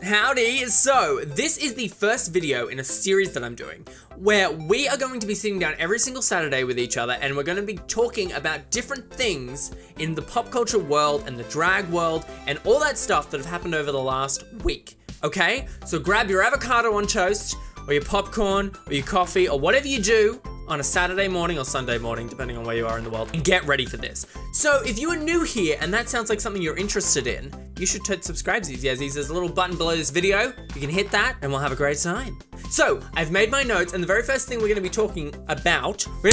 Howdy! So, this is the first video in a series that I'm doing where we are going to be sitting down every single Saturday with each other and we're going to be talking about different things in the pop culture world and the drag world and all that stuff that have happened over the last week, okay? So grab your avocado on toast or your popcorn or your coffee or whatever you do on a Saturday morning or Sunday morning, depending on where you are in the world, and get ready for this. So if you are new here and that sounds like something you're interested in, you should subscribe to these yazzies. There's a little button below this video. You can hit that and we'll have a great time. So I've made my notes and the very first thing we're gonna be talking about, the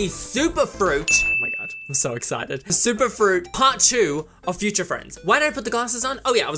Superfruit, oh my God, I'm so excited. Superfruit Part 2 of Future Friends. Why did I put the glasses on? Oh yeah,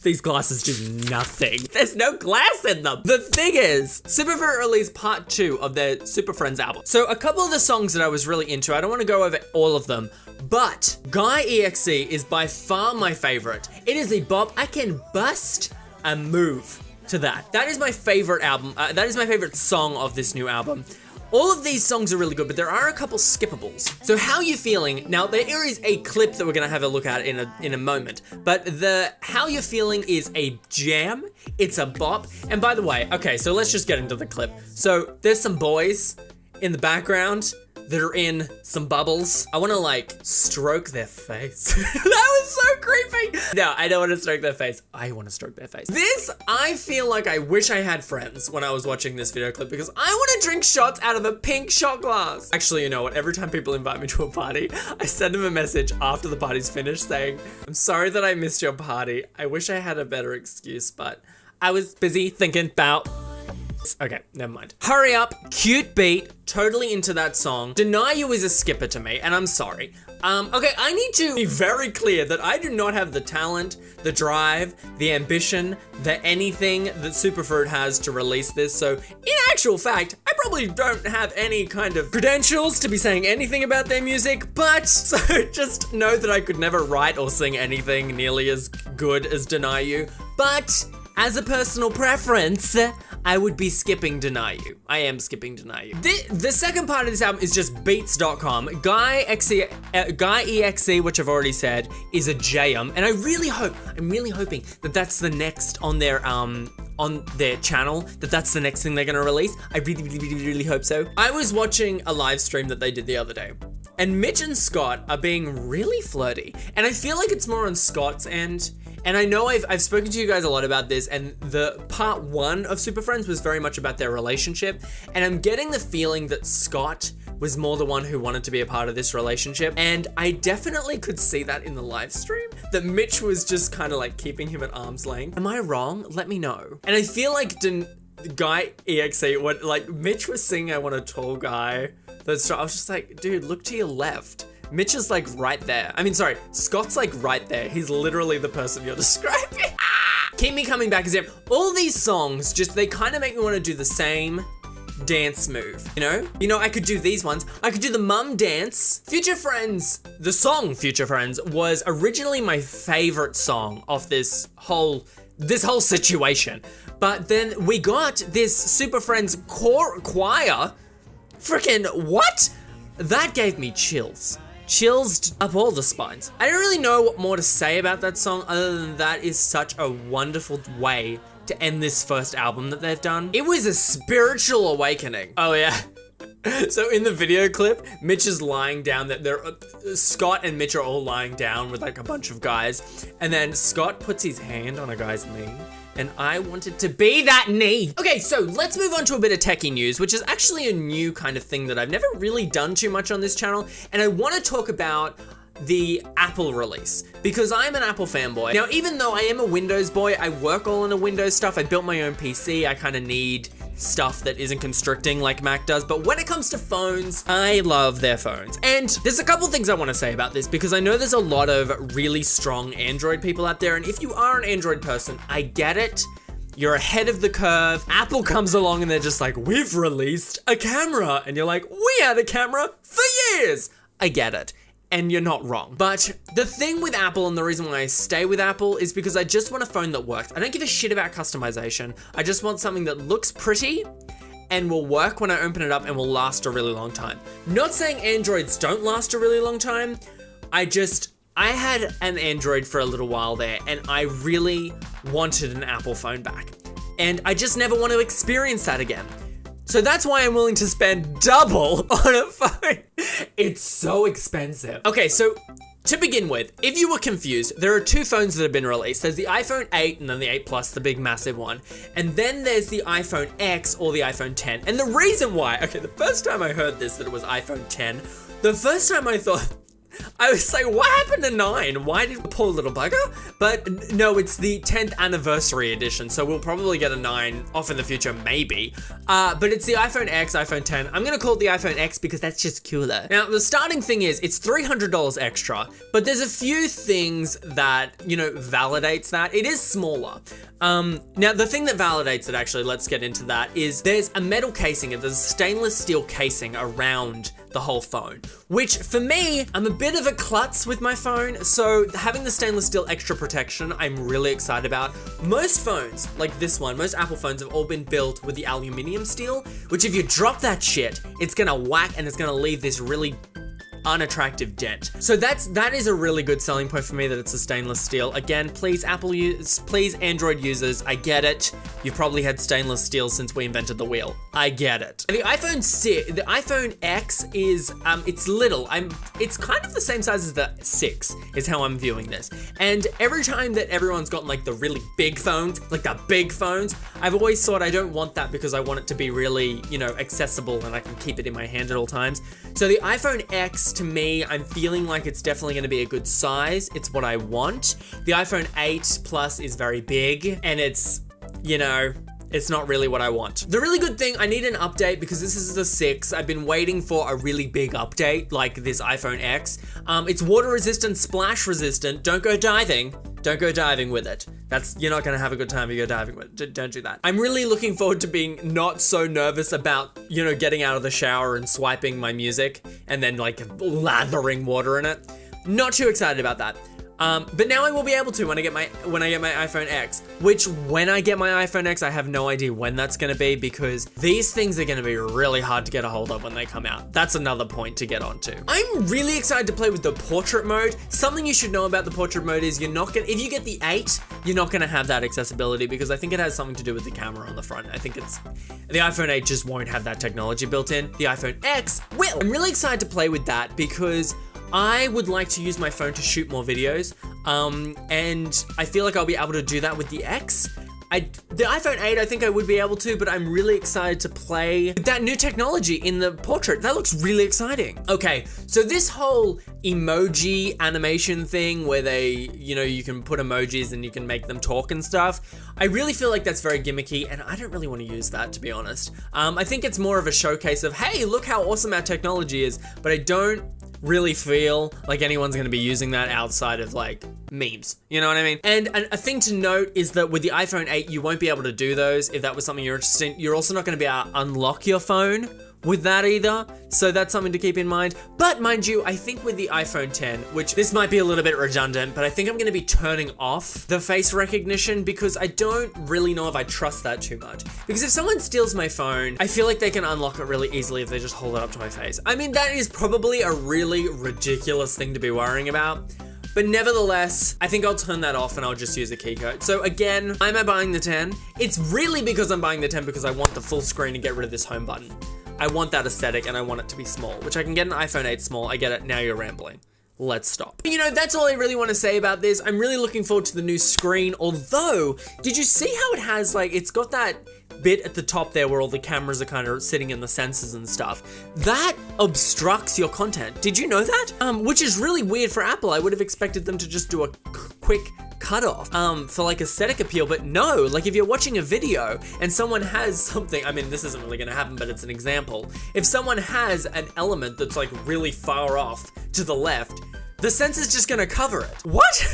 these glasses do nothing. There's no glass in them. The thing is, Superfruit released Part 2 of their Super Friends album. So a couple of the songs that I was really into, I don't wanna go over all of them, but GUY.exe is by far my favorite. It is a bop. I can bust a move to that. That is my favorite album. That is my favorite song of this new album. All of these songs are really good, but there are a couple skippables. So how you feeling? Now there is a clip that we're gonna have a look at in a moment, but the how you feeling is a jam. It's a bop. And by the way, okay, so let's just get into the clip. So there's some boys in the background that are in some bubbles. I wanna like stroke their face. That was so creepy. No, I don't wanna stroke their face. I wanna stroke their face. This, I feel like I wish I had friends when I was watching this video clip because I wanna drink shots out of a pink shot glass. Actually, you know what? Every time people invite me to a party, I send them a message after the party's finished saying, I'm sorry that I missed your party. I wish I had a better excuse, but I was busy thinking about. Okay, never mind. Hurry Up, cute beat, totally into that song. Deny You is a skipper to me, and I'm sorry. Okay, I need to be very clear that I do not have the talent, the drive, the ambition, the anything that Superfruit has to release this, so in actual fact, I probably don't have any kind of credentials to be saying anything about their music, but so just know that I could never write or sing anything nearly as good as Deny You, but as a personal preference, I would be skipping Deny You. I am skipping Deny You. The second part of this album is just beats.com. GUY.exe, which I've already said, is a jam, and I'm really hoping that that's the next on their channel, that's the next thing they're gonna release. I really hope so. I was watching a live stream that they did the other day, and Mitch and Scott are being really flirty, and I feel like it's more on Scott's end. And I know I've spoken to you guys a lot about this, and the part 1 of Super Friends was very much about their relationship, and I'm getting the feeling that Scott was more the one who wanted to be a part of this relationship, and I definitely could see that in the live stream, that Mitch was just kind of like keeping him at arm's length. Am I wrong? Let me know. And I feel like GUY.exe, what like Mitch was singing I Want a Tall Guy, I was just like, dude, look to your left. Mitch is like right there. I mean, sorry, Scott's like right there. He's literally the person you're describing. Keep Me Coming Back is there. All these songs, they kind of make me want to do the same dance move, you know? I could do these ones. I could do the mum dance. Future Friends, the song Future Friends was originally my favorite song of this whole situation. But then we got this Super Friends choir. Freaking what? That gave me chills. Chills up all the spines. I don't really know what more to say about that song other than that is such a wonderful way to end this first album that they've done. It was a spiritual awakening. Oh yeah. So in the video clip, Mitch is lying down, Scott and Mitch are all lying down with like a bunch of guys, and then Scott puts his hand on a guy's knee, and I wanted to be that knee. Okay, so let's move on to a bit of techie news, which is actually a new kind of thing that I've never really done too much on this channel, and I want to talk about the Apple release, because I'm an Apple fanboy. Now, even though I am a Windows boy, I work all on the Windows stuff, I built my own PC, I kind of need stuff that isn't constricting like Mac does, but when it comes to phones, I love their phones. And there's a couple things I want to say about this, because I know there's a lot of really strong Android people out there, and if you are an Android person, I get it. You're ahead of the curve. Apple comes along and they're just like, we've released a camera. And you're like, we had a camera for years. I get it. And you're not wrong. But the thing with Apple, and the reason why I stay with Apple, is because I just want a phone that works. I don't give a shit about customization. I just want something that looks pretty and will work when I open it up and will last a really long time. Not saying Androids don't last a really long time. I I had an Android for a little while there, and I really wanted an Apple phone back. And I just never want to experience that again. So that's why I'm willing to spend double on a phone. It's so expensive. Okay, so to begin with, if you were confused, there are 2 phones that have been released. There's the iPhone 8 and then the 8 Plus, the big massive one. And then there's the iPhone X or the iPhone 10. And the reason why, okay, the first time I heard this, that it was iPhone 10, the first time I thought, I was like, what happened to 9? Why did poor little bugger? But no, it's the 10th anniversary edition, so we'll probably get a 9 off in the future, maybe. But it's the iPhone X, iPhone 10. I'm gonna call it the iPhone X because that's just cooler. Now, the starting thing is, it's $300 extra, but there's a few things that, you know, validates that. It is smaller. Now, the thing that validates it, actually, let's get into that, is there's a metal casing, and there's a stainless steel casing around the whole phone, which for me, I'm a bit of a klutz with my phone, so having the stainless steel extra protection, I'm really excited about. Most phones, like this one, most Apple phones have all been built with the aluminum steel, which if you drop that shit, it's gonna whack and it's gonna leave this really unattractive dent. So that is a really good selling point for me, that it's a stainless steel. Again, please please Android users, I get it. You've probably had stainless steel since we invented the wheel. I get it. The iPhone X is it's little. It's kind of the same size as the 6 is how I'm viewing this. And every time that everyone's gotten like the really big phones, like the big phones, I've always thought I don't want that because I want it to be really, you know, accessible and I can keep it in my hand at all times. So the iPhone X, to me, I'm feeling like it's definitely going to be a good size. It's what I want. The iPhone 8 Plus is very big, and it's, you know, it's not really what I want. The really good thing, I need an update because this is the 6. I've been waiting for a really big update like this iPhone X. It's water resistant, splash resistant. Don't go diving. Don't go diving with it. You're not gonna have a good time if you go diving with it. Don't do that. I'm really looking forward to being not so nervous about, you know, getting out of the shower and swiping my music and then like lathering water in it. Not too excited about that. But now I will be able to when I get my iPhone X, which when I get my iPhone X, I have no idea when that's gonna be because these things are gonna be really hard to get a hold of when they come out. That's another point to get onto. I'm really excited to play with the portrait mode. Something you should know about the portrait mode is if you get the 8, you're not gonna have that accessibility because I think it has something to do with the camera on the front. I think the iPhone 8 just won't have that technology built in. The iPhone X will. I'm really excited to play with that because I would like to use my phone to shoot more videos, and I feel like I'll be able to do that with the X. The iPhone 8, I think I would be able to, but I'm really excited to play with that new technology in the portrait. That looks really exciting. Okay, so this whole emoji animation thing where you can put emojis and you can make them talk and stuff, I really feel like that's very gimmicky, and I don't really want to use that, to be honest. I think it's more of a showcase of, hey, look how awesome our technology is, but I don't really feel like anyone's gonna be using that outside of like memes, you know what I mean? And a thing to note is that with the iPhone 8, you won't be able to do those if that was something you're interested in. You're also not gonna be able to unlock your phone with that either, so that's something to keep in mind. But mind you, I think with the iPhone 10, which this might be a little bit redundant, but I think I'm gonna be turning off the face recognition because I don't really know if I trust that too much. Because if someone steals my phone, I feel like they can unlock it really easily if they just hold it up to my face. I mean, that is probably a really ridiculous thing to be worrying about. But nevertheless, I think I'll turn that off and I'll just use a key code. So again, why am I buying the 10? It's really because I'm buying the 10 because I want the full screen and get rid of this home button. I want that aesthetic and I want it to be small, which I can get an iPhone 8 small. I get it, now you're rambling. Let's stop. You know, that's all I really want to say about this. I'm really looking forward to the new screen, although, did you see how it has, like, it's got that bit at the top there where all the cameras are kind of sitting in the sensors and stuff. That obstructs your content. Did you know that? Which is really weird for Apple. I would have expected them to just do a quick cutoff for like aesthetic appeal, but no, like if you're watching a video and someone has something, I mean, this isn't really gonna happen, but it's an example. If someone has an element that's like really far off to the left, the sensor's just gonna cover it. What?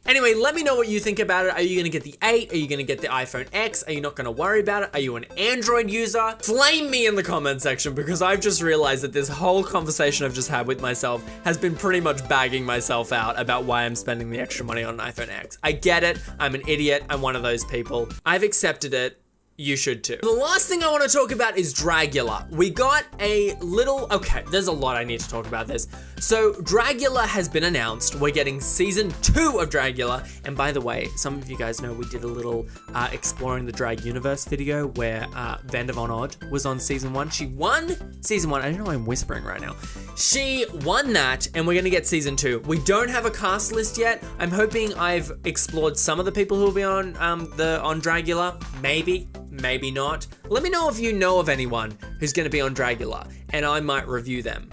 Anyway, let me know what you think about it. Are you gonna get the 8? Are you gonna get the iPhone X? Are you not gonna worry about it? Are you an Android user? Flame me in the comment section because I've just realized that this whole conversation I've just had with myself has been pretty much bagging myself out about why I'm spending the extra money on an iPhone X. I get it. I'm an idiot. I'm one of those people. I've accepted it. you should too. The last thing I want to talk about is Dragula. We got a little, okay, there's a lot I need to talk about this. So Dragula has been announced. We're getting season 2 of Dragula. And by the way, some of you guys know we did a little exploring the drag universe video where Vanda Von Odd was on season 1. She won season 1. I don't know why I'm whispering right now. She won that, and we're gonna get season 2. We don't have a cast list yet. I'm hoping I've explored some of the people who will be on Dragula. Maybe not. Let me know if you know of anyone who's gonna be on Dragula, and I might review them.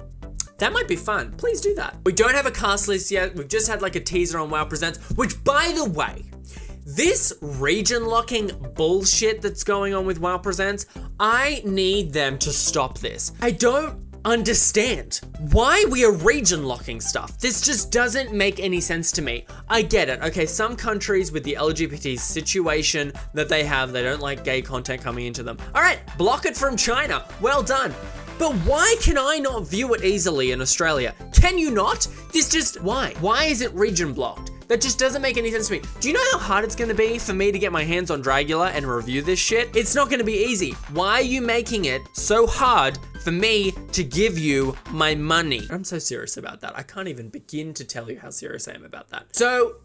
That might be fun. Please do that. We don't have a cast list yet. We've just had like a teaser on WOWPresents, which, by the way, this region locking bullshit that's going on with WOWPresents, I need them to stop this. I don't understand why we are region locking stuff. This just doesn't make any sense to me. I get it. Okay, some countries with the LGBT situation that they have, they don't like gay content coming into them. All right, block it from China. Well done. But why can I not view it easily in Australia? Can you not? Why? Why is it region blocked? That just doesn't make any sense to me. Do you know how hard it's gonna be for me to get my hands on Dragula and review this shit? It's not gonna be easy. Why are you making it so hard for me to give you my money? I'm so serious about that. I can't even begin to tell you how serious I am about that. So,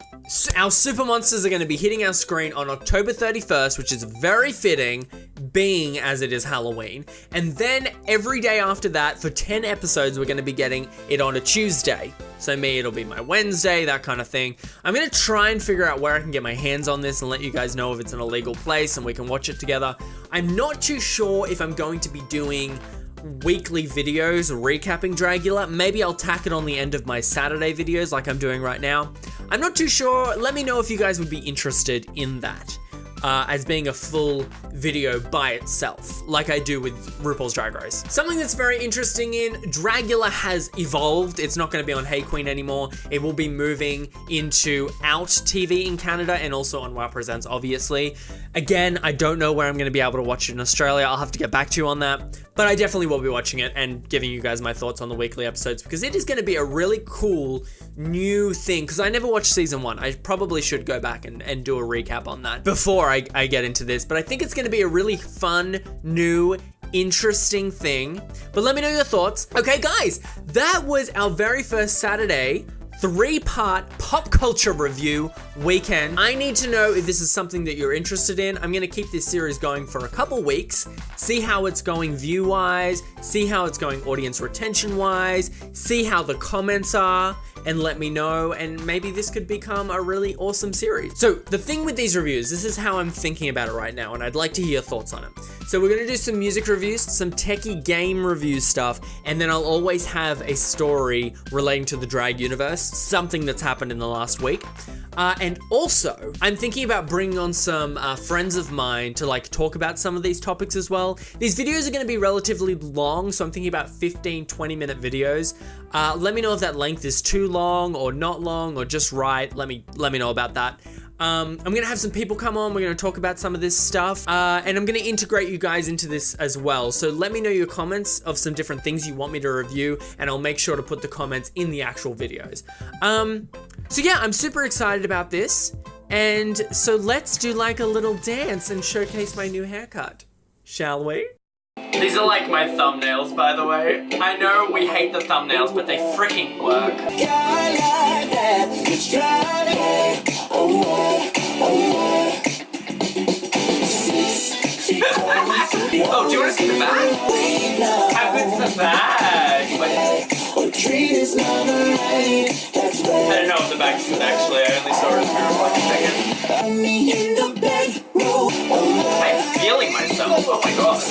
our Supermonsters are gonna be hitting our screen on October 31st, which is very fitting, being as it is Halloween. And then every day after that, for 10 episodes, we're gonna be getting it on a Tuesday. So me, it'll be my Wednesday, that kind of thing. I'm gonna try and figure out where I can get my hands on this and let you guys know if it's in a legal place and we can watch it together. I'm not too sure if I'm going to be doing weekly videos recapping Dragula. Maybe I'll tack it on the end of my Saturday videos like I'm doing right now. I'm not too sure. Let me know if you guys would be interested in that. As being a full video by itself, like I do with RuPaul's Drag Race. Something that's very interesting in Dragula has evolved. It's not gonna be on Hey Queen anymore. It will be moving into Out TV in Canada and also on WOWPresents, obviously. Again, I don't know where I'm gonna be able to watch it in Australia. I'll have to get back to you on that. But I definitely will be watching it and giving you guys my thoughts on the weekly episodes because it is gonna be a really cool new thing, because I never watched season 1. I probably should go back and do a recap on that before I get into this, but I think it's gonna be a really fun, new, interesting thing. But let me know your thoughts. Okay guys, that was our very first Saturday 3-part pop culture review weekend. I need to know if this is something that you're interested in. I'm gonna keep this series going for a couple weeks, see how it's going view-wise, see how it's going audience retention-wise, see how the comments are, and let me know, and maybe this could become a really awesome series. So the thing with these reviews, this is how I'm thinking about it right now, and I'd like to hear your thoughts on it. So we're gonna do some music reviews, some techie game review stuff, and then I'll always have a story relating to the drag universe, something that's happened in the last week. And also, I'm thinking about bringing on some friends of mine to like talk about some of these topics as well. These videos are gonna be relatively long, so I'm thinking about 15, 20-minute videos. Let me know if that length is too long or not long or just right. Let me know about that. I'm gonna have some people come on, we're gonna talk about some of this stuff, and I'm gonna integrate you guys into this as well. So let me know your comments of some different things you want me to review, and I'll make sure to put the comments in the actual videos. So yeah, I'm super excited about this, and so let's do like a little dance and showcase my new haircut, shall we? These are like my thumbnails, by the way. I know we hate the thumbnails, but they freaking work. Oh, do you want to see the bag? How good's the bag? Wait. I don't know if the bag's good actually. I only saw it for 1 second. I'm feeling myself. Oh my god.